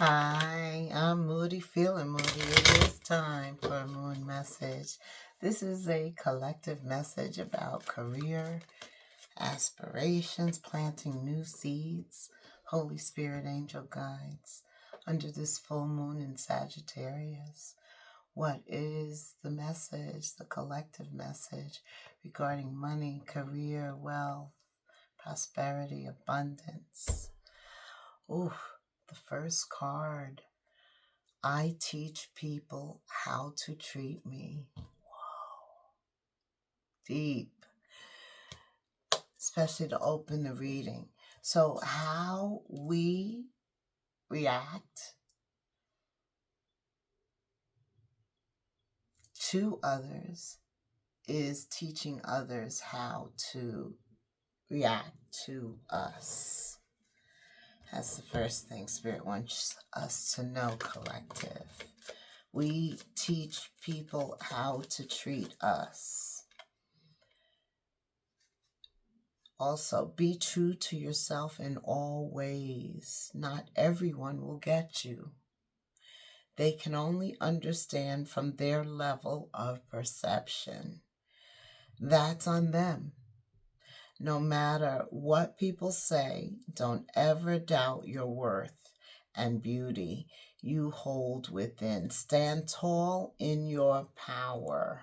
Hi, I'm Moody, feeling Moody. It is time for a moon message. This is a collective message about career, aspirations, planting new seeds, Holy Spirit angel guides under this full moon in Sagittarius. What is the message, the collective message regarding money, career, wealth, prosperity, abundance? Ooh, the first card. I teach people how to treat me. Deep, especially to open the reading. So, how we react to others is teaching others how to react to us. That's the first thing Spirit wants us to know, collective. We teach people how to treat us. Also, be true to yourself in all ways. Not everyone will get you. They can only understand from their level of perception. That's on them. No matter what people say, don't ever doubt your worth and beauty you hold within. Stand tall in your power.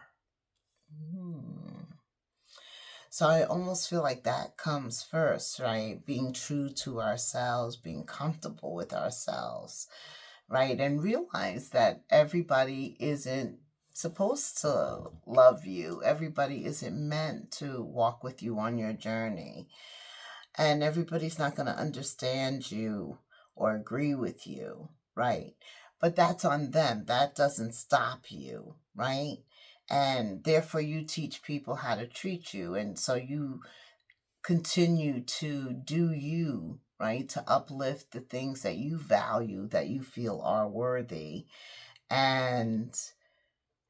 So I almost feel like that comes first, right? Being true to ourselves, being comfortable with ourselves, right? And realize that everybody isn't supposed to love you. Everybody isn't meant to walk with you on your journey. And everybody's not going to understand you or agree with you, right? But that's on them. That doesn't stop you, right? And therefore you teach people how to treat you. And so you continue to do you, right? To uplift the things that you value, that you feel are worthy, and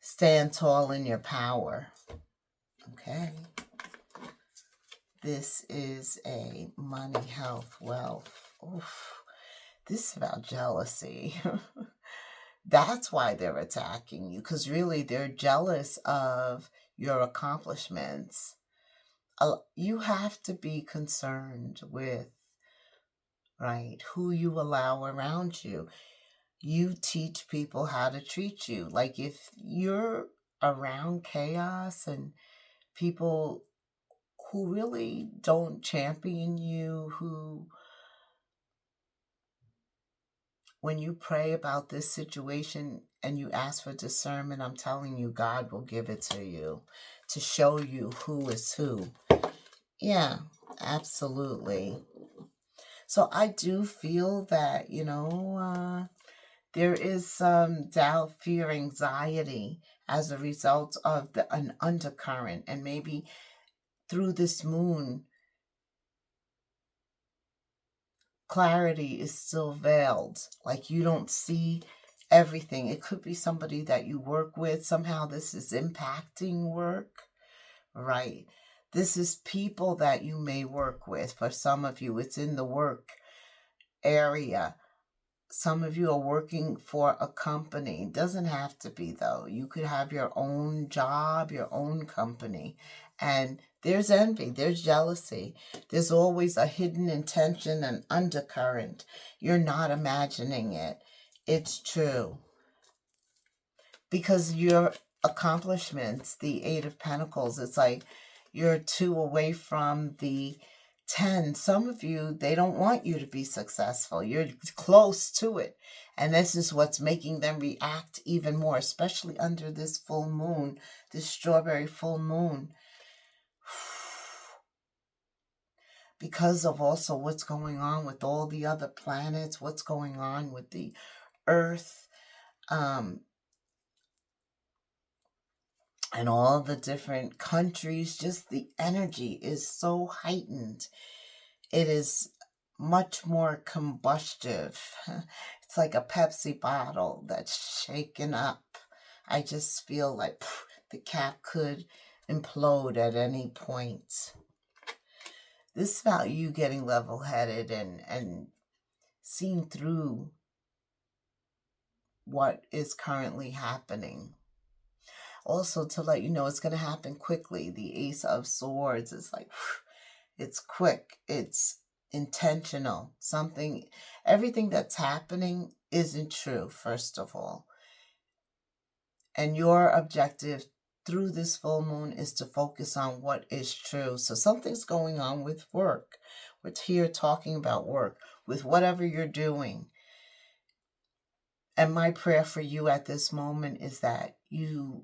stand tall in your power. Okay. This is a money, health, wealth. Oof. This is about jealousy. That's why they're attacking you, because really they're jealous of your accomplishments. You have to be concerned with, right, who you allow around you. You teach people how to treat you. Like if you're around chaos and people who really don't champion you, who, when you pray about this situation and you ask for discernment, I'm telling you, God will give it to you to show you who is who. Yeah, absolutely. So I do feel that, there is some doubt, fear, anxiety as a result of an undercurrent. And maybe through this moon, clarity is still veiled. Like you don't see everything. It could be somebody that you work with. Somehow this is impacting work, right? This is people that you may work with. For some of you, it's in the work area. Some of you are working for a company. It doesn't have to be, though. You could have your own job, your own company. And there's envy, there's jealousy. There's always a hidden intention and undercurrent. You're not imagining it. It's true. Because your accomplishments, the Eight of Pentacles, it's like you're 2 away from the 10. Some of you, they don't want you to be successful. You're close to it. And this is what's making them react even more, especially under this full moon, this strawberry full moon. Because of also what's going on with all the other planets, what's going on with the Earth, and all the different countries, just the energy is so heightened. It is much more combustive. It's like a Pepsi bottle that's shaken up. I just feel like the cap could implode at any point. This is about you getting level-headed and seeing through what is currently happening. Also, to let you know it's going to happen quickly. The Ace of Swords is like, it's quick, it's intentional. Everything that's happening isn't true, first of all. And your objective through this full moon is to focus on what is true. So something's going on with work. We're here talking about work, with whatever you're doing. And my prayer for you at this moment is that you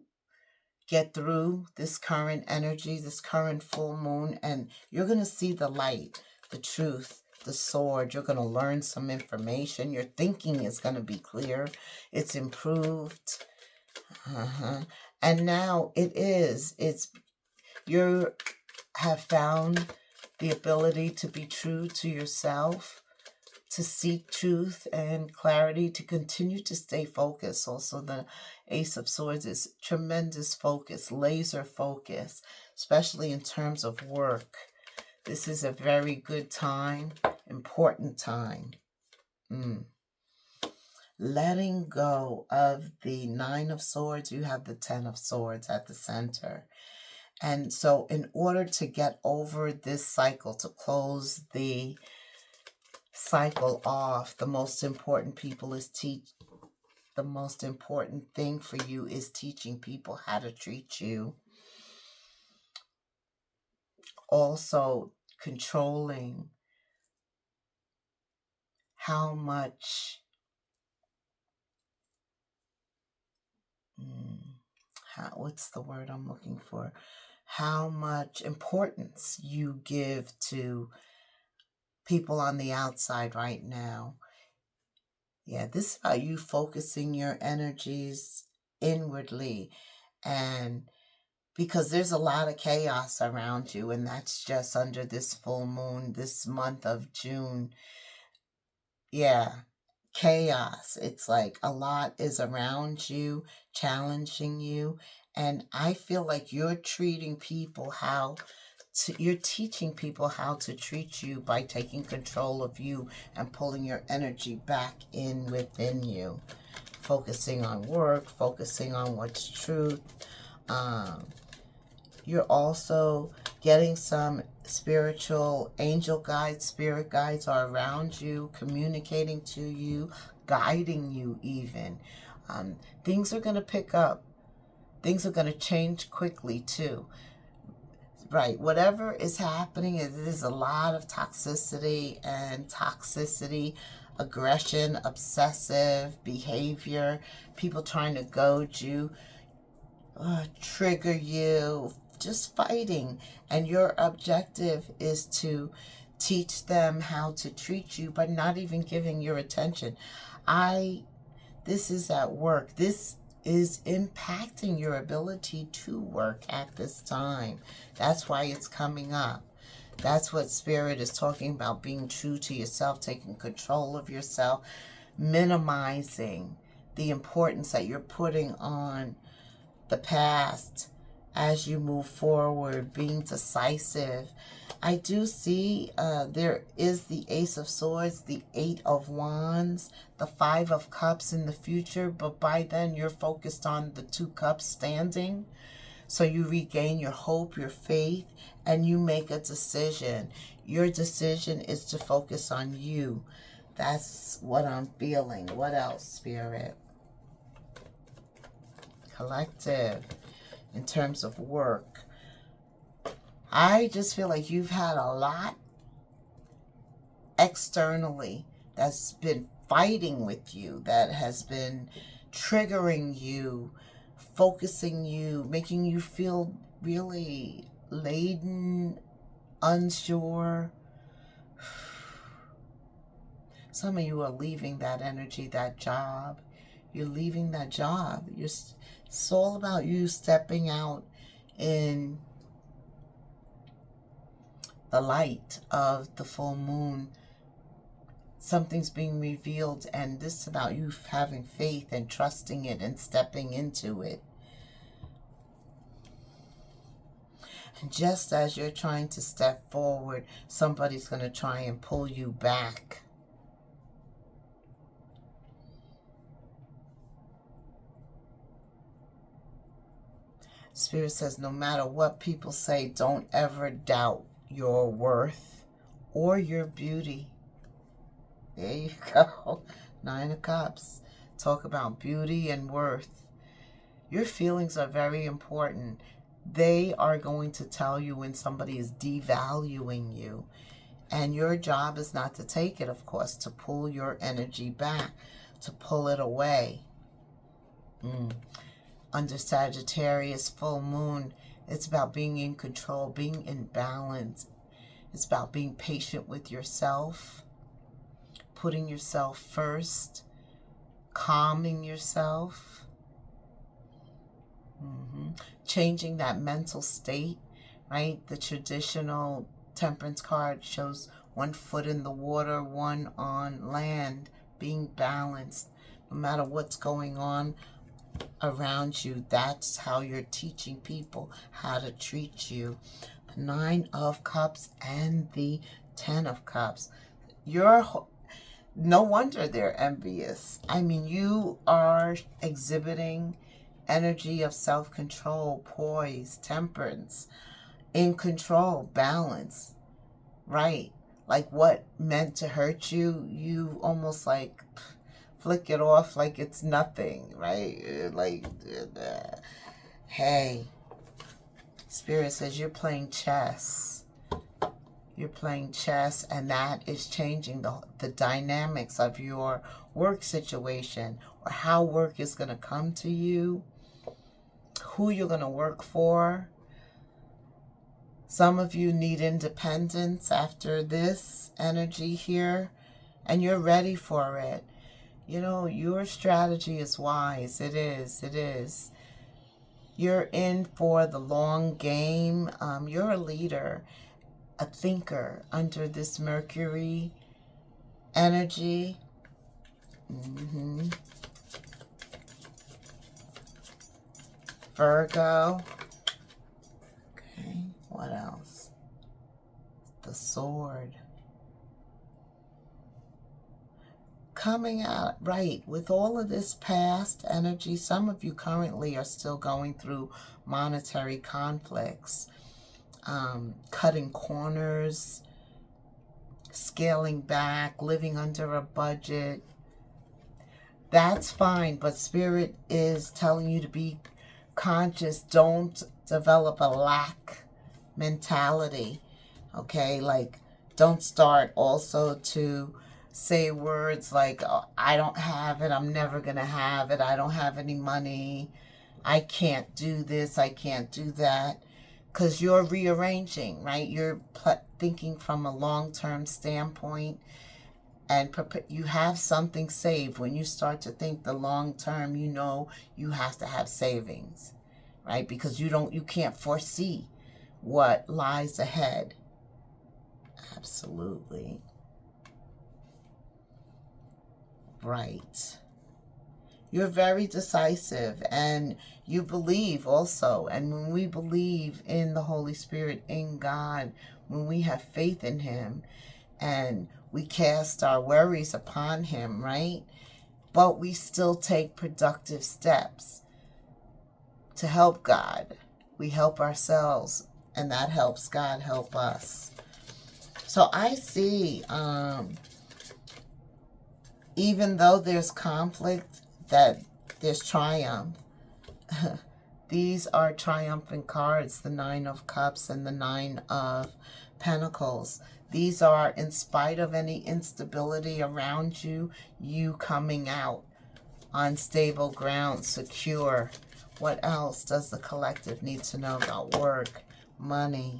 get through this current energy, this current full moon, and you're going to see the light, the truth, the sword. You're going to learn some information. Your thinking is going to be clear. It's improved. And now you have found the ability to be true to yourself, to seek truth and clarity, to continue to stay focused. Also, the Ace of Swords is tremendous focus, laser focus, especially in terms of work. This is a very good time, important time. Letting go of the Nine of Swords, you have the Ten of Swords at the center. And so in order to get over this cycle, to close the cycle off, the most important thing for you is teaching people how to treat you. Also controlling how much what's the word I'm looking for? How much importance you give to people on the outside right now. Yeah, this is about you focusing your energies inwardly, and because there's a lot of chaos around you, and that's just under this full moon, this month of June. Yeah, chaos. It's like a lot is around you, challenging you, and I feel like you're teaching people how to treat you by taking control of you and pulling your energy back in within you, focusing on work, focusing on what's truth. You're also getting some spiritual angel guides, spirit guides are around you, communicating to you, guiding you even. Things are going to pick up. Things are going to change quickly too. Right, whatever is happening, there's a lot of toxicity, aggression, obsessive behavior, people trying to goad you, trigger you, just fighting. And your objective is to teach them how to treat you, but not even giving your attention. This is at work. This is impacting your ability to work at this time. That's why it's coming up. That's what Spirit is talking about, being true to yourself, taking control of yourself, minimizing the importance that you're putting on the past as you move forward, being decisive. I do see there is the Ace of Swords, the Eight of Wands, the Five of Cups in the future, but by then you're focused on the Two Cups standing. So you regain your hope, your faith, and you make a decision. Your decision is to focus on you. That's what I'm feeling. What else, Spirit? Collective. In terms of work, I just feel like you've had a lot externally that's been fighting with you, that has been triggering you, focusing you, making you feel really laden, unsure. Some of you are leaving that energy, that job. You're leaving that job. It's all about you stepping out in the light of the full moon. Something's being revealed, and this is about you having faith and trusting it and stepping into it. And just as you're trying to step forward, somebody's going to try and pull you back. Spirit says, no matter what people say, don't ever doubt your worth or your beauty. There you go. 9 of Cups. Talk about beauty and worth. Your feelings are very important. They are going to tell you when somebody is devaluing you. And your job is not to take it, of course, to pull your energy back, to pull it away. Under Sagittarius full moon, it's about being in control, being in balance. It's about being patient with yourself, putting yourself first, calming yourself, changing that mental state, right? The traditional Temperance card shows 1 foot in the water, 1 on land, being balanced. No matter what's going on around you, that's how you're teaching people how to treat you. The 9 of Cups and the 10 of Cups. No wonder they're envious. I mean, you are exhibiting energy of self-control, poise, temperance, in control, balance, right? Like what meant to hurt you, you almost like flick it off like it's nothing, right? Like, hey, Spirit says you're playing chess. You're playing chess, and that is changing the dynamics of your work situation, or how work is going to come to you, who you're going to work for. Some of you need independence after this energy here, and you're ready for it. You know, your strategy is wise. It is. It is. You're in for the long game. You're a leader, a thinker under this Mercury energy. Virgo. Okay, what else? The Sword. Coming out, right, with all of this past energy, some of you currently are still going through monetary conflicts, cutting corners, scaling back, living under a budget. That's fine, but Spirit is telling you to be conscious. Don't develop a lack mentality, okay? Like, don't start also to say words like, oh, I don't have it, I'm never going to have it, I don't have any money, I can't do this, I can't do that. Because you're rearranging, right? You're thinking from a long-term standpoint, and you have something saved. When you start to think the long term, you know you have to have savings, right? Because you can't foresee what lies ahead. Absolutely. Right. You're very decisive, and you believe also. And when we believe in the Holy Spirit, in God, when we have faith in Him, and we cast our worries upon Him, right? But we still take productive steps to help God. We help ourselves, and that helps God help us. So I see, even though there's conflict, that there's triumph. These are triumphant cards, the 9 of Cups and the 9 of Pentacles. These are, in spite of any instability around you, you coming out on stable ground, secure. What else does the collective need to know about work, money?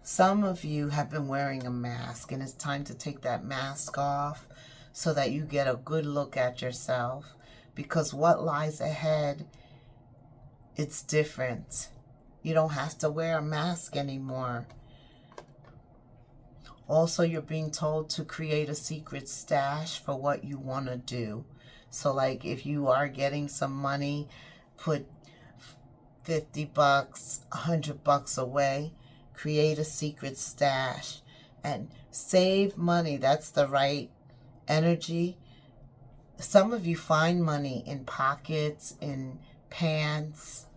Some of you have been wearing a mask, and it's time to take that mask off so that you get a good look at yourself. Because what lies ahead, it's different. You don't have to wear a mask anymore. Also, you're being told to create a secret stash for what you want to do. So like if you are getting some money, put $50, $100 away. Create a secret stash and save money. That's the right energy. Some of you find money in pockets, in pants,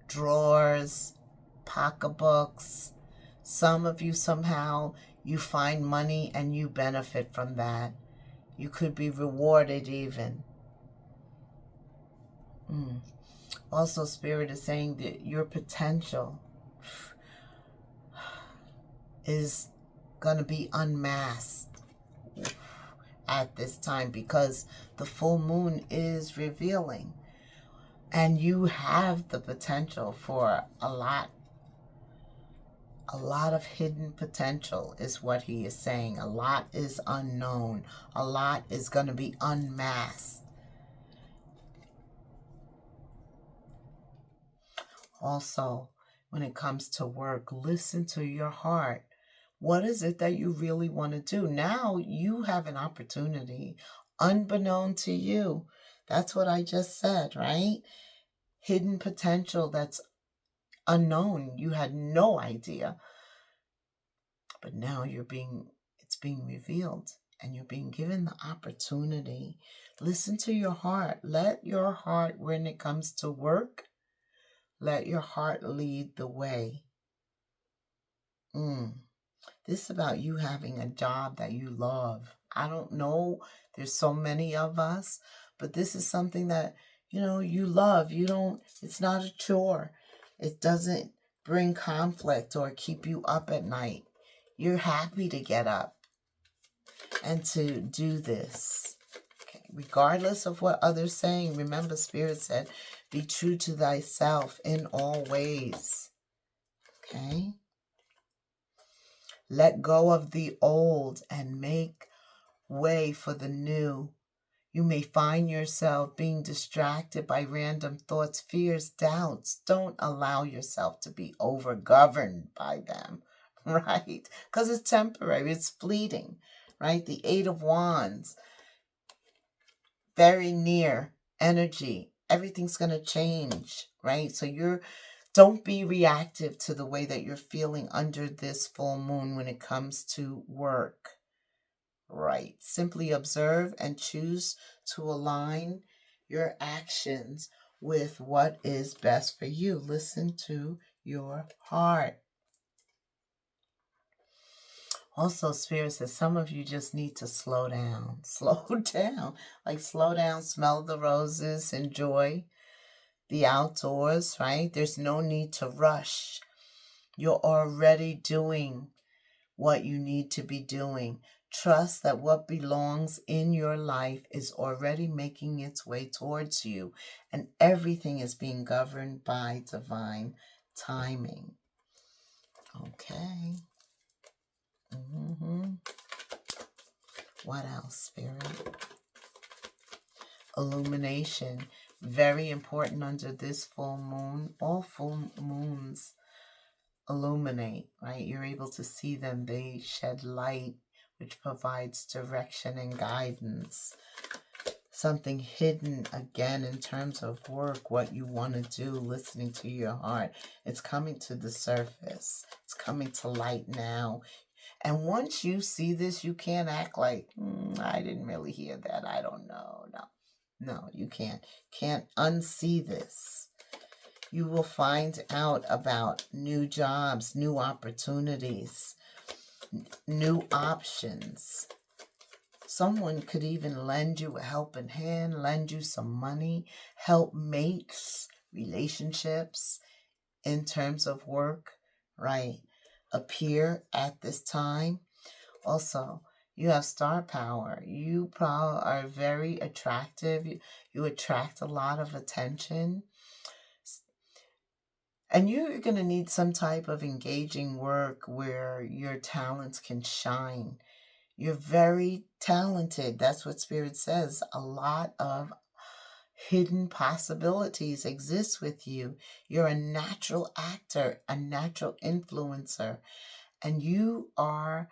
drawers, pocketbooks. Some of you somehow you find money and you benefit from that. You could be rewarded even. Also, Spirit is saying that your potential is going to be unmasked at this time because the full moon is revealing. And you have the potential for a lot of hidden potential is what he is saying. A lot is unknown. A lot is going to be unmasked. Also, when it comes to work, listen to your heart. What is it that you really want to do? Now you have an opportunity, unbeknown to you. That's what I just said, right? Hidden potential that's unknown. You had no idea. But now it's being revealed and you're being given the opportunity. Listen to your heart. Let your heart, when it comes to work, let your heart lead the way. This is about you having a job that you love. I don't know. There's so many of us, but this is something that, you love. It's not a chore. It doesn't bring conflict or keep you up at night. You're happy to get up and to do this. Okay. Regardless of what others saying, remember Spirit said, be true to thyself in all ways. Okay? Let go of the old and make way for the new. You may find yourself being distracted by random thoughts, fears, doubts. Don't allow yourself to be overgoverned by them, right? Because it's temporary, it's fleeting, right? The Eight of Wands, very near energy. Everything's going to change, right? So don't be reactive to the way that you're feeling under this full moon when it comes to work. Right. Simply observe and choose to align your actions with what is best for you. Listen to your heart. Also, Spirit says some of you just need to slow down. Slow down. Like slow down, smell the roses, enjoy the outdoors, right? There's no need to rush. You're already doing what you need to be doing. Trust that what belongs in your life is already making its way towards you, and everything is being governed by divine timing. Okay. What else, Spirit? Illumination. Very important under this full moon. All full moons illuminate, right? You're able to see them. They shed light, which provides direction and guidance. Something hidden, again, in terms of work, what you want to do, listening to your heart. It's coming to the surface. It's coming to light now. And once you see this, you can't act like, I didn't really hear that. I don't know. No, you can't. Can't unsee this. You will find out about new jobs, new opportunities, new options. Someone could even lend you a helping hand, lend you some money, help mates, relationships in terms of work, right? Appear at this time. Also, you have star power. You probably are very attractive. You attract a lot of attention. And you're going to need some type of engaging work where your talents can shine. You're very talented. That's what Spirit says. A lot of hidden possibilities exist with you. You're a natural actor, a natural influencer, and you are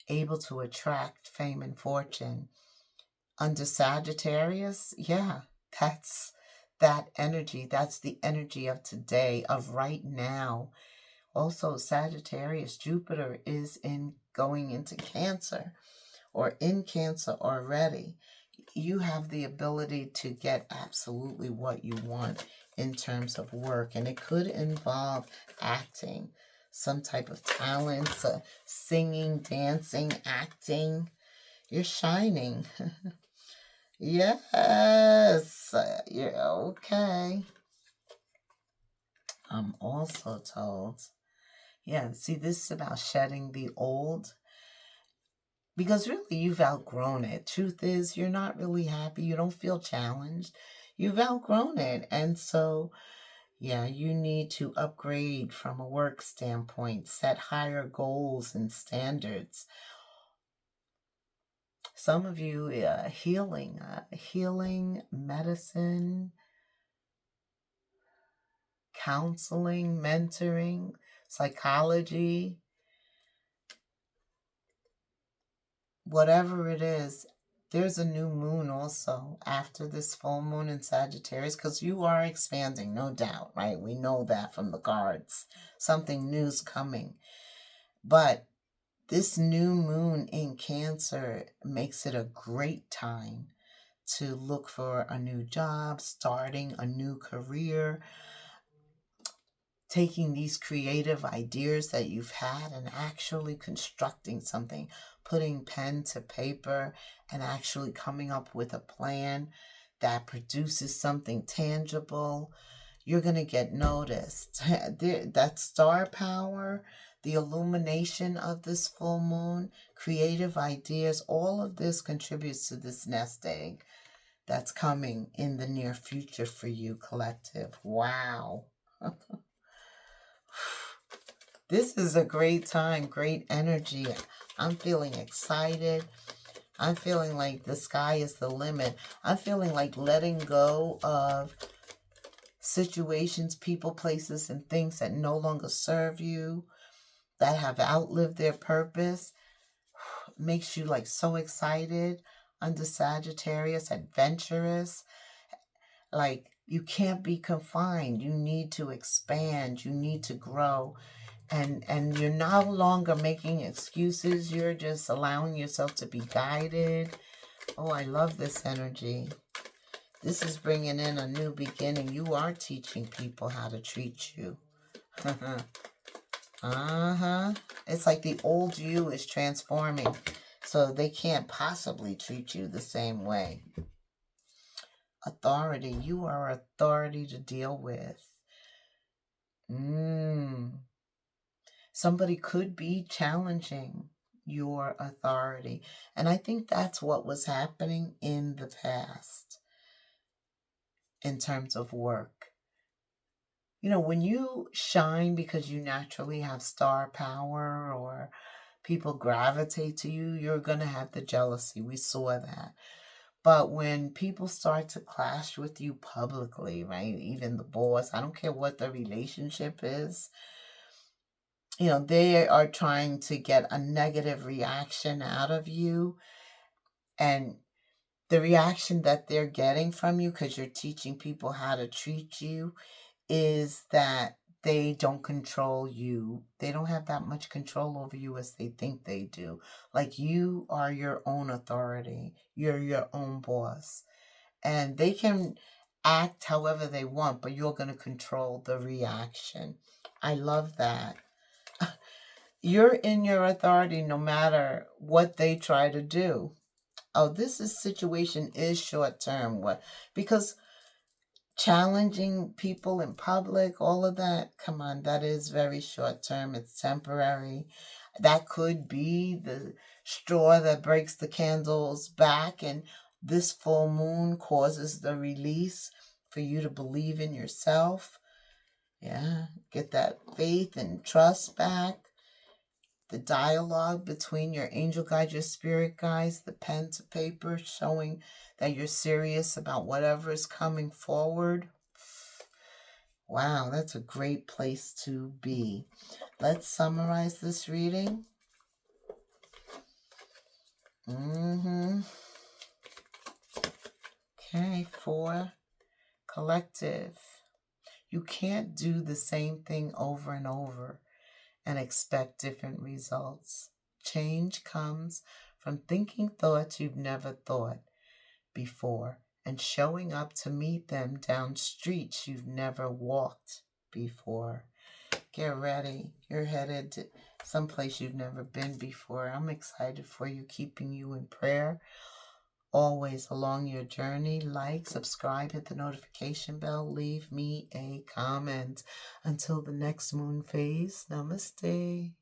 able to attract fame and fortune. Under Sagittarius, yeah, that's that energy. That's the energy of today, of right now. Also, Sagittarius, Jupiter is going into Cancer or in Cancer already. you have the ability to get absolutely what you want in terms of work. And it could involve acting, some type of talents, singing, dancing, acting. You're shining. Yes, you're okay. I'm also told. Yeah, see, this is about shedding the old, because really you've outgrown it. Truth is, you're not really happy. You don't feel challenged. You've outgrown it. And so, yeah, you need to upgrade from a work standpoint, set higher goals and standards. Some of you, healing, medicine, counseling, mentoring, psychology, whatever it is. There's a new moon also after this full moon in Sagittarius, because you are expanding, no doubt, right? We know that from the cards. Something new's coming. But this new moon in Cancer makes it a great time to look for a new job, starting a new career, taking these creative ideas that you've had and actually constructing something, putting pen to paper and actually coming up with a plan that produces something tangible. You're going to get noticed. That star power, the illumination of this full moon, creative ideas, all of this contributes to this nest egg that's coming in the near future for you, collective. Wow. This is a great time, great energy. I'm feeling excited. I'm feeling like the sky is the limit. I'm feeling like letting go of situations, people, places, and things that no longer serve you, that have outlived their purpose. Makes you like so excited under Sagittarius, adventurous. Like you can't be confined. You need to expand. You need to grow. And you're no longer making excuses. You're just allowing yourself to be guided. Oh, I love this energy. This is bringing in a new beginning. You are teaching people how to treat you. It's like the old you is transforming, so they can't possibly treat you the same way. Authority. You are authority to deal with. Somebody could be challenging your authority. And I think that's what was happening in the past in terms of work. You know, when you shine because you naturally have star power or people gravitate to you, you're going to have the jealousy. We saw that. But when people start to clash with you publicly, right? Even the boss, I don't care what the relationship is, you know, they are trying to get a negative reaction out of you. And the reaction that they're getting from you, because you're teaching people how to treat you, is that they don't control you. They don't have that much control over you as they think they do. Like you are your own authority. You're your own boss. And they can act however they want, but you're going to control the reaction. I love that. You're in your authority no matter what they try to do. Oh, situation is short term. What? Because challenging people in public, all of that, come on, that is very short term. It's temporary. That could be the straw that breaks the camel's back, and this full moon causes the release for you to believe in yourself. Yeah, get that faith and trust back. The dialogue between your angel guides, your spirit guides, the pen to paper, showing that you're serious about whatever is coming forward. Wow, that's a great place to be. Let's summarize this reading. Okay, 4, collective. You can't do the same thing over and over and expect different results. Change comes from thinking thoughts you've never thought, before and showing up to meet them down streets you've never walked before. Get ready. You're headed to someplace you've never been before. I'm excited for you, keeping you in prayer always along your journey. Like, subscribe, hit the notification bell, leave me a comment. Until the next moon phase, namaste.